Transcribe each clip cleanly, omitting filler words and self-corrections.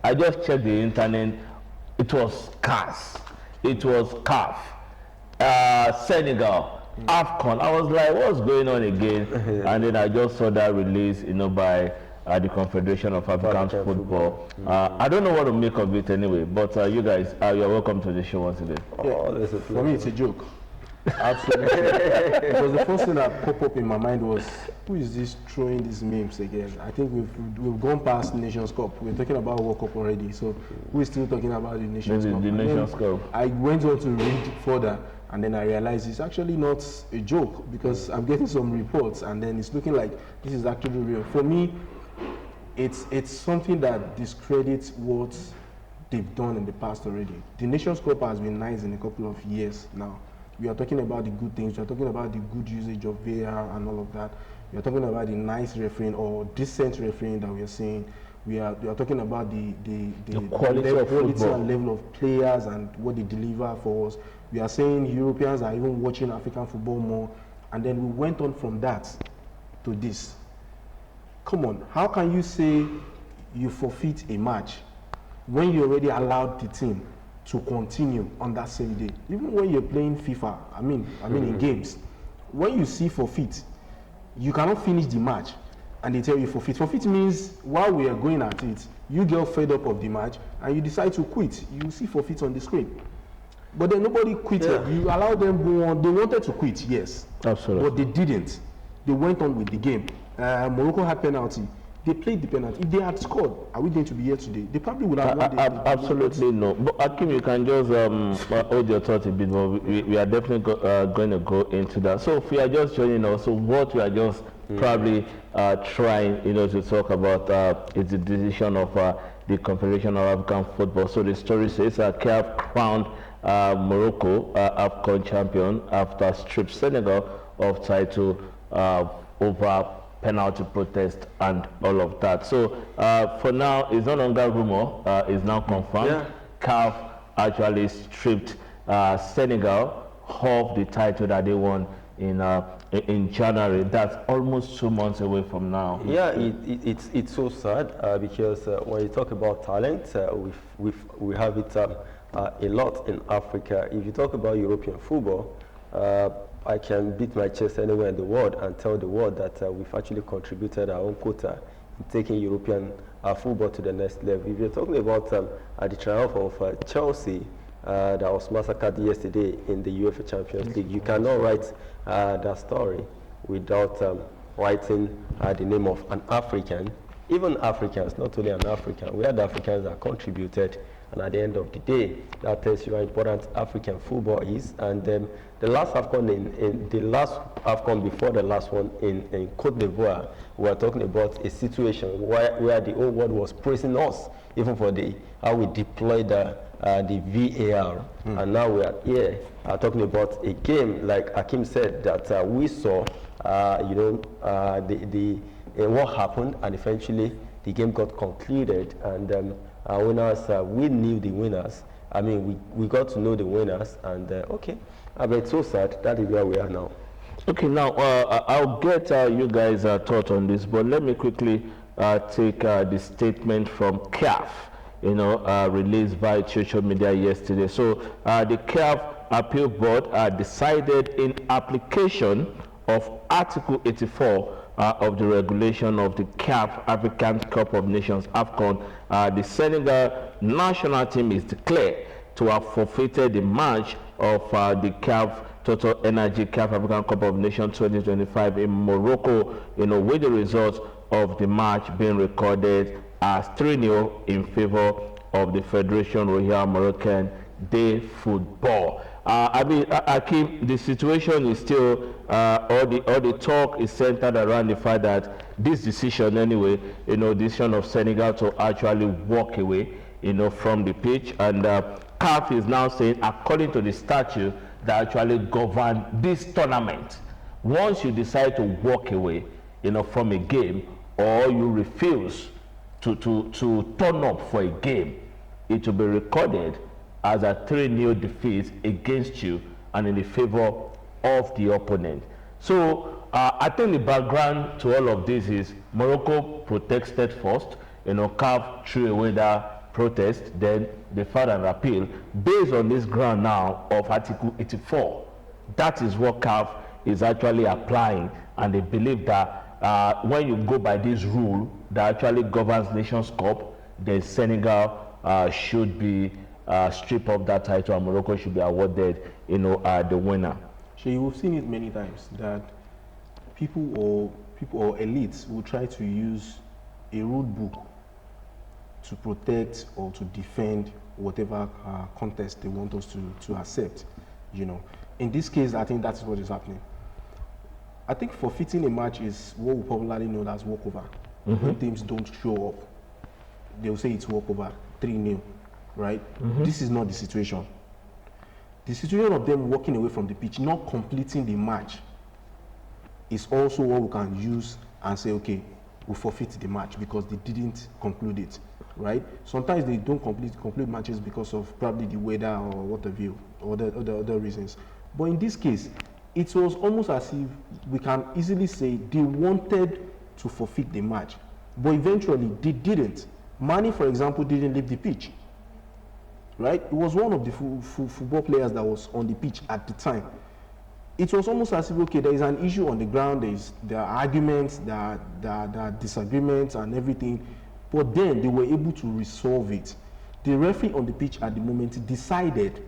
I just checked the internet. It was CAS. It was CAF. Senegal. AFCON. I was like, what's going on again? And then I just saw that release, by the Confederation of African Football. I don't know what to make of it anyway, but you guys, you're welcome to the show once again. For me, it's a joke. Absolutely. Because the first thing that popped up in my mind was, who is this throwing these memes again? I think we've gone past Nations Cup. We're talking about World Cup already. So who is still talking about the Nations Cup? The Nations Cup. I went on to read further, and then I realized it's actually not a joke, because I'm getting some reports, and then it's looking like this is actually real. For me, it's something that discredits what they've done in the past already. The Nations Cup has been nice in a couple of years now. We are talking about the good things. We are talking about the good usage of VAR and all of that. We are talking about the nice refereeing or decent refereeing that we are seeing. We are talking about the quality and level of players and what they deliver for us. We are saying Europeans are even watching African football more. And then we went on from that to this. Come on, how can you say you forfeit a match when you already allowed the team to continue on that same day? Even when you're playing FIFA, I mean in games, when you see forfeit, you cannot finish the match and they tell you forfeit. Forfeit means while we are going at it, you get fed up of the match and you decide to quit. You see forfeit on the screen. But then nobody quit. You allow them go on. They wanted to quit, yes. Absolutely. But they didn't. They went on with the game. Morocco had penalty. They played the penalty. If they had scored, are we going to be here today? They probably would have won. Absolutely no. But Akim, you can just hold your thought a bit more. We are definitely going to go into that. So if we are just joining us, so what we are just probably trying, to talk about is the decision of the Confederation of African Football. So the story says CAF crowned Morocco AFCON champion after stripped Senegal of title over penalty protest and all of that. So for now, it's no longer rumor, it's now confirmed. CAF actually stripped Senegal of the title that they won in January. That's almost 2 months away from now. Yeah, it's so sad because when you talk about talent, we have it a lot in Africa. If you talk about European football, I can beat my chest anywhere in the world and tell the world that we've actually contributed our own quota in taking European football to the next level. If you're talking about the triumph of Chelsea that was massacred yesterday in the UEFA Champions League, you cannot write that story without writing the name of an African. Even Africans, not only an African, we had Africans that contributed. And at the end of the day, that tells you how important African football is. And the last AFCON, the last AFCON before the last one in Cote d'Ivoire, we were talking about a situation where the whole world was praising us, even for how we deployed the VAR. And now we are here talking about a game, like Hakim said, that we saw, what happened, and eventually the game got concluded. And our winners, we knew the winners. I mean, we got to know the winners, and okay. But it's so sad. That is where we are now. Okay, now I'll get you guys' thought on this, but let me quickly take the statement from CAF, released by social media yesterday. So the CAF Appeal Board decided in application of Article 84 of the regulation of the CAF African Cup of Nations AFCON, the Senegal national team is declared to have forfeited the match of the CAF Total Energy CAF African Cup of Nations 2025 in Morocco, with the results of the match being recorded as 3-0 in favor of the Federation Royal Moroccan de Football. Akim, the situation is still, all the talk is centered around the fact that this decision anyway, decision of Senegal to actually walk away, from the pitch, and CAF is now saying, according to the statute that actually govern this tournament, once you decide to walk away, from a game, or you refuse to turn up for a game, it will be recorded as a 3-0 defeat against you and in the favor of the opponent. So I think the background to all of this is Morocco protested first. CAF threw away that protest, then they filed an appeal based on this ground now of Article 84. That is what CAF is actually applying, and they believe that when you go by this rule that actually governs Nations Cup, then Senegal should be stripped of that title, and Morocco should be awarded, the winner. So you've seen it many times that people or elites will try to use a rule book to protect or to defend whatever contest they want us to accept. In this case, I think that's what is happening. I think forfeiting a match is what we popularly know as walkover. When teams don't show up, they'll say it's walkover, 3-0, right? This is not the situation. The situation of them walking away from the pitch, not completing the match, is also what we can use and say, okay, we forfeit the match because they didn't conclude it, right? Sometimes they don't complete matches because of probably the weather or what have you, or the other reasons. But in this case, it was almost as if we can easily say they wanted to forfeit the match, but eventually they didn't. Mane, for example, didn't leave the pitch, right? It was one of the football players that was on the pitch at the time. It was almost as if, okay, there is an issue on the ground, there are arguments, there are disagreements and everything, but then they were able to resolve it. The referee on the pitch at the moment decided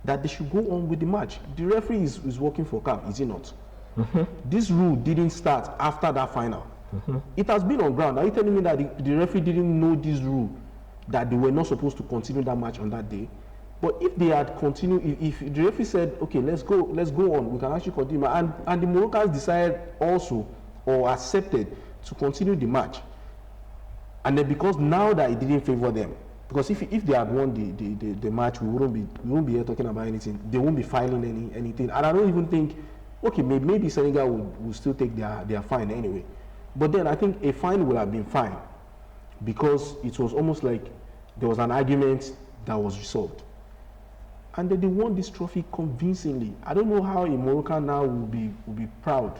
that they should go on with the match. The referee is working for CAF, is he not? This rule didn't start after that final. It has been on ground. Are you telling me that the referee didn't know this rule, that they were not supposed to continue that match on that day? But if they had continued, if the referee said, okay, let's go on, we can actually continue, and the Moroccans decided also, or accepted, to continue the match, and then because now that it didn't favor them, because if they had won the match, we won't be here talking about anything. They won't be filing anything, and I don't even think, okay, maybe Senegal will still take their fine anyway. But then I think a fine would have been fine, because it was almost like there was an argument that was resolved. And then they won this trophy convincingly. I don't know how a Moroccan now will be proud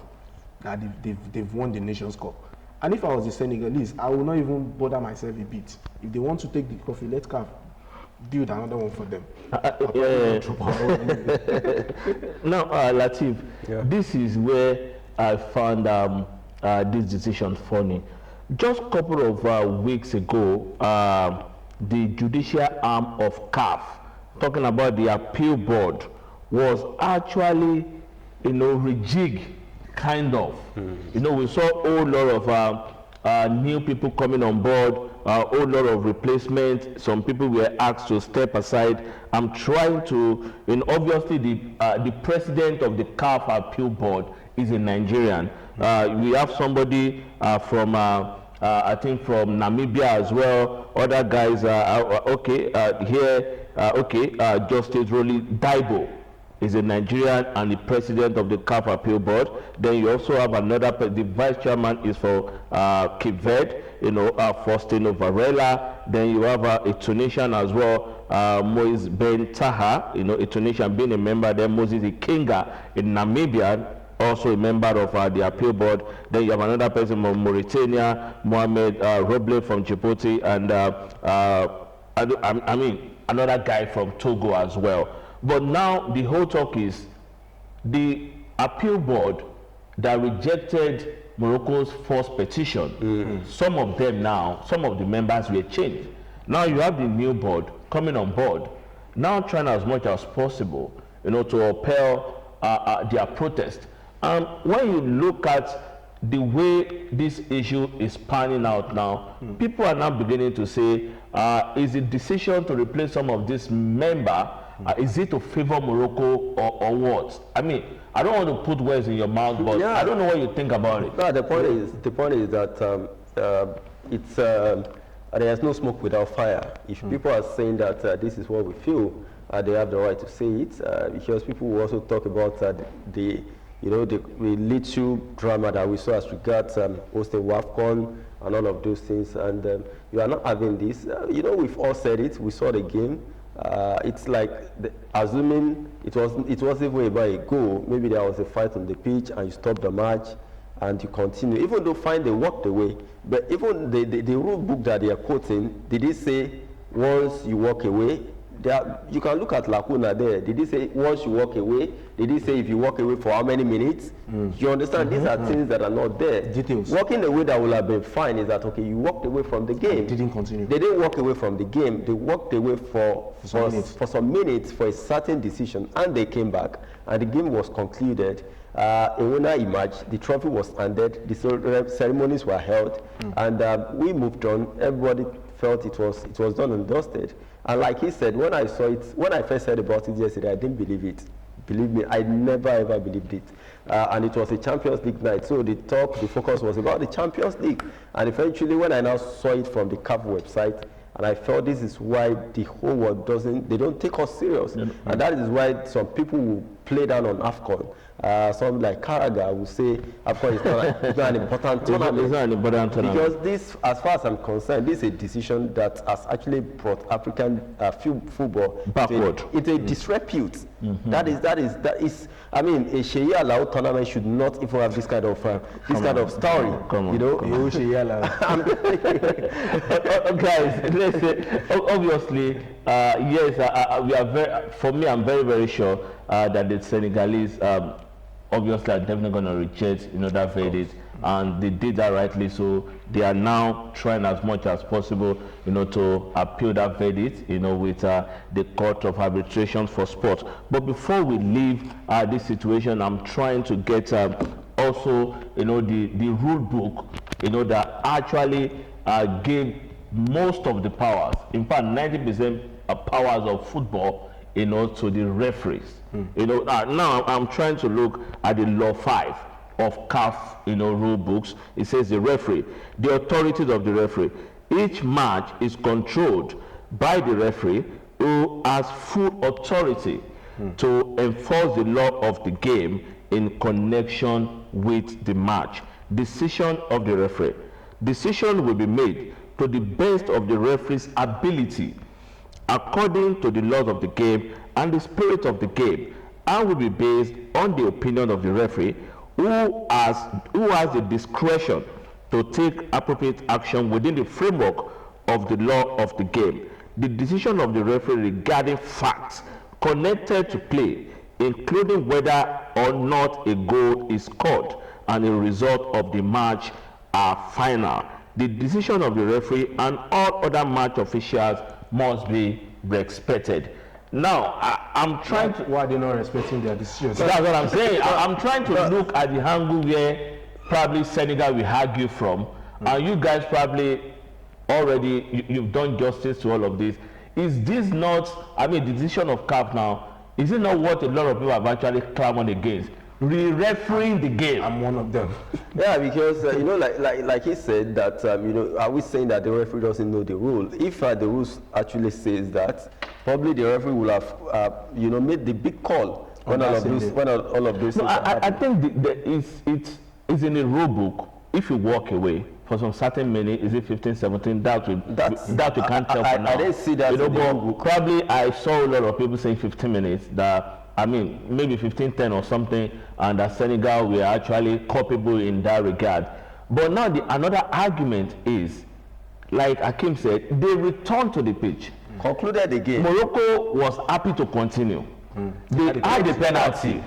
that they've won the Nations Cup. And if I was a Senegalese, I would not even bother myself a bit. If they want to take the trophy, let CAF build another one for them. Now, Latif, this is where I found this decision funny. Just a couple of weeks ago, the judicial arm of CAF, talking about the appeal board, was actually, rejigged, kind of. We saw a whole lot of new people coming on board, a whole lot of replacements. Some people were asked to step aside. I'm trying to, obviously the president of the CAF appeal board is a Nigerian. We have somebody from I think from Namibia as well. Other guys Justice Rolly Daibo is a Nigerian and the president of the CAF appeal board. Then you also have another, the vice chairman is for Cape Verde, Faustino Varela. Then you have a Tunisian as well, Moise Ben Taha, a Tunisian being a member. Then Moses Ikenga in Namibia, also a member of the appeal board. Then you have another person from Mauritania, Mohamed Roble from Djibouti, and another guy from Togo as well. But now the whole talk is the appeal board that rejected Morocco's first petition. Some of them now, some of the members were changed. Now you have the new board coming on board, now trying as much as possible, to upheld their protest. When you look at the way this issue is panning out now, people are now beginning to say, is the decision to replace some of this member, is it to favor Morocco or what? I mean, I don't want to put words in your mouth, but I don't know what you think about it. No, the point is that there's no smoke without fire. If people are saying that this is what we feel, they have the right to say it, because people will also talk about the little drama that we saw as regards hosting AFCON and all of those things, and you are not having this. We've all said it. We saw the game. It's like assuming it wasn't even about a goal. Maybe there was a fight on the pitch and you stop the match and you continue. Even though fine, they walked away. But even the rule book that they are quoting, did it say once you walk away, you can look at Lacuna there. Did he say once you walk away? Did he say if you walk away for how many minutes? You understand? These are things that are not there. Details. Walking away that would have been fine is that, okay, you walked away from the game. Didn't continue. They didn't walk away from the game. They walked away for some minutes for a certain decision, and they came back, and the game was concluded. A winner emerged, the trophy was handed, the ceremonies were held, and we moved on. Everybody felt it was done and dusted. And like he said, when I saw it, when I first heard about it yesterday, I didn't believe it. Believe me, I never ever believed it. And it was a Champions League night, so the focus was about the Champions League. And eventually, when I now saw it from the CAF website, and I felt this is why the whole world they don't take us serious. And that is why some people will play down on AFCON. Some like Karaga will say AFCON is not an important tournament. It's not an important tournament. Because this, as far as I'm concerned, this is a decision that has actually brought African football backward. It's a disrepute. That is. I mean, a Sheya Lao tournament should not even have this kind of story. Come on. You know, guys, let's say obviously, yes, we are very. For me, I'm very, very sure that the Senegalese obviously are definitely going to reject, that verdict, and they did that rightly. So they are now trying as much as possible, to appeal that verdict, with the Court of Arbitration for Sport. But before we leave this situation, I'm trying to get also, the rule book, that actually gave most of the powers, in fact, 90% of powers of football, to the referees. Now I'm trying to look at the Law 5 of CAF, rule books. It says the referee, the authorities of the referee. Each match is controlled by the referee, who has full authority to enforce the law of the game in connection with the match. Decision of the referee. Decision will be made to the best of the referee's ability, according to the laws of the game and the spirit of the game, and will be based on the opinion of the referee, who has the discretion to take appropriate action within the framework of the law of the game. The decision of the referee regarding facts connected to play, including whether or not a goal is scored and the result of the match, are final. The decision of the referee and all other match officials must be respected. Now, I'm trying to... Why are they not respecting their decisions? That's what I'm saying. I'm trying to look at the angle where probably Senegal will argue from, and you guys probably already, you've done justice to all of this. Is this not, the decision of CAF now, is it not what a lot of people have actually clamored against? Re-refereeing the game. I'm one of them. Yeah, because like he said that are we saying that the referee doesn't know the rule? If the rules actually says that, probably the referee will have made the big call when all of those things I think it's in the rule book. If you walk away for some certain minute, is it 15, 17? That we can't tell for now. I didn't see that. But probably I saw a lot of people saying 15 minutes. That maybe 15-10 or something, and that Senegal were actually culpable in that regard. But now another argument is, like Hakim said, they returned to the pitch. Concluded the game. Morocco was happy to continue. They had the penalty,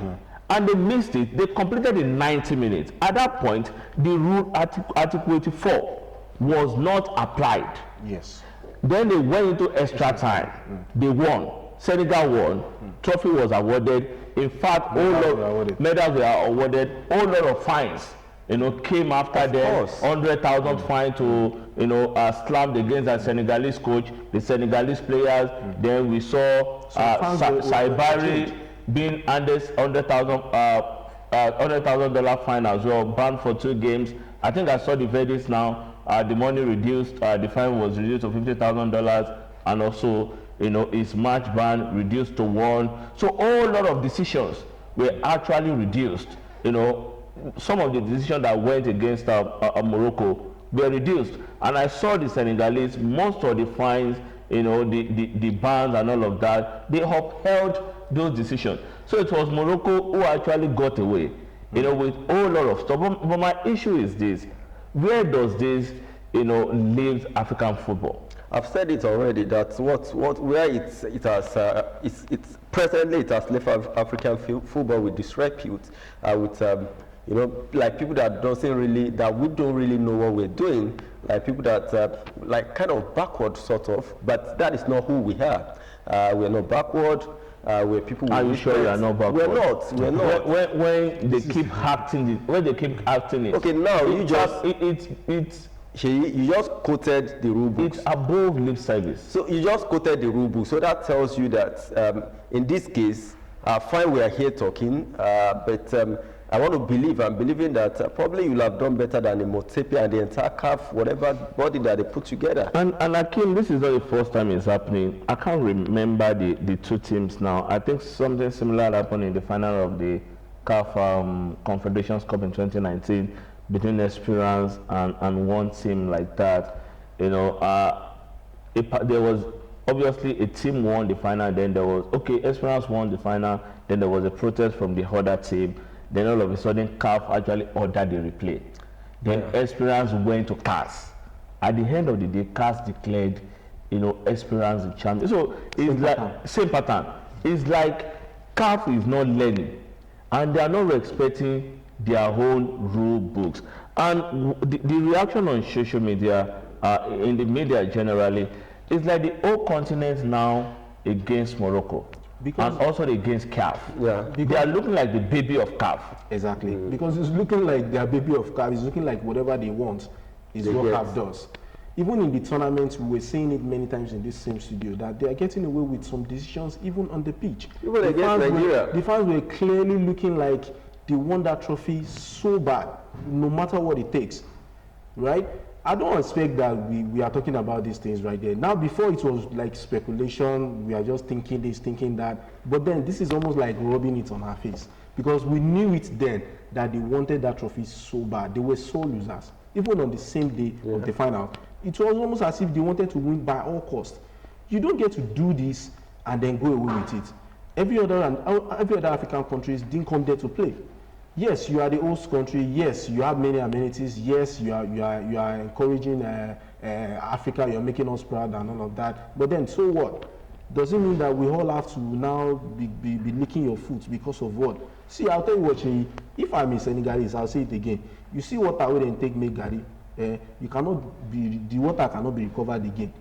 and they missed it. They completed in 90 minutes. At that point, the rule Article 84 was not applied. Yes. Then they went into extra time. They won. Senegal won. Trophy was awarded. In fact, medals were awarded. All lot of fines, came after them. 100,000 fine to, slammed against the Senegalese coach, the Senegalese players. Then we saw Saibari being handed $100,000 fine as well, banned for 2 games. I think I saw the verdicts now. The money reduced. The fine was reduced to $50,000, and also, his match ban reduced to 1. So all lot of decisions were actually reduced. Some of the decisions that went against Morocco were reduced. And I saw the Senegalese, most of the fines, the bans and all of that, they upheld those decisions. So it was Morocco who actually got away, with a lot of stuff. But my issue is this: where does this, leave African football? I've said it already that where it's presently it has left African football with disrepute, with you know, like people that we don't really know what we're doing, like people that like kind of backward sort of, but that is not who we are. We're not backward. We're people. Are you sure you are not backward? We're not. We're not. When they keep acting it. Okay, now you just you just quoted the rule book. It's above lip service. So you just quoted the rule book. So that tells you that in this case, fine, we are here talking, but I want to believe, I'm believing that probably you'll have done better than the Motepe and the entire CAF, whatever body that they put together. And Akim, this is not the first time it's happening. I can't remember the two teams now. I think something similar happened in the final of the CAF Confederations Cup in 2019 between Esperance and one team like that. You know, there was obviously a team won the final, then there was, okay, Esperance won the final, then there was a protest from the other team. Then all of a sudden, CAF actually ordered the replay. Then Esperance went to CAS. At the end of the day, CAS declared, you know, Esperance the champion. So it's same pattern. It's like CAF is not learning, and they are not respecting their own rule books. And the reaction on social media, in the media generally, is like the whole continent now against Morocco. Because and also against CAF. Yeah. They are looking like the baby of CAF. Exactly. Because it's looking like their baby of CAF. It's looking like whatever they want is what CAF does. Even in the tournament, we were saying it many times in this same studio that they are getting away with some decisions even on the pitch. Even against Nigeria. The fans were clearly looking like they won that trophy so bad, no matter what it takes. Right? I don't expect that we are talking about these things right there. Now, before it was like speculation, we are just thinking this, thinking that. But then this is almost like rubbing it on our face. Because we knew it then that they wanted that trophy so bad. They were so losers. Even on the same day of the final. It was almost as if they wanted to win by all costs. You don't get to do this and then go away with it. Every other African countries didn't come there to play. Yes, you are the host country. Yes, you have many amenities. Yes, you are encouraging Africa. You are making us proud and all of that. But then, so what? Does it mean that we all have to now be licking your foot because of what? See, I'll tell you what, if I'm a Senegalese, I'll say it again. You see what I would then take make Gary. You cannot be, the water cannot be recovered again.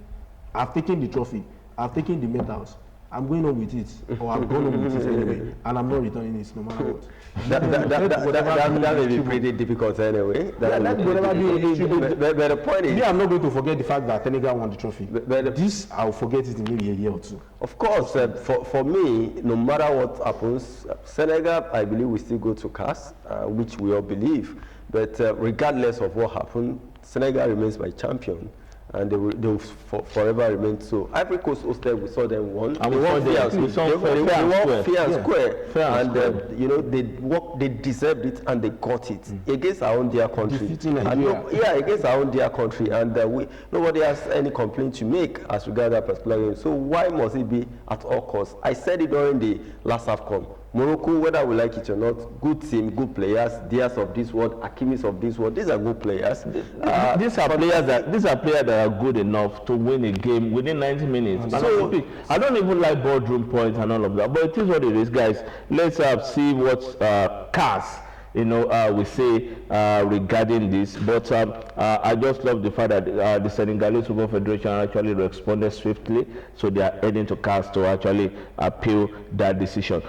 I've taken the trophy. I've taken the medals. I'm going on with it, or I'm going on with it anyway, and I'm not returning it no matter what. That may be pretty difficult anyway. But the point is, I'm not going to forget the fact that Senegal won the trophy. This, I'll forget it in maybe a year or two. Of course, for me, no matter what happens, Senegal, I believe we still go to CAS, which we all believe. But regardless of what happened, Senegal remains my champion. And they will forever remain so. Ivory Coast hosted, we saw them won. And we won fair and square. And you know, they deserved it and they got it against our own dear country. Against our own dear country. And nobody has any complaint to make as regards that particular game. So why must it be at all costs? I said it during the last AFCON. Morocco, whether we like it or not, good team, good players, Diaz of this world, Akimis of this world, these are good players. These are players that are good enough to win a game within 90 minutes. So, I don't even like boardroom points and all of that, but it is what it is, guys. Let's see what CAS, we say regarding this. But I just love the fact that the Senegalese Football Federation actually responded swiftly, so they are heading to CAS to actually appeal that decision.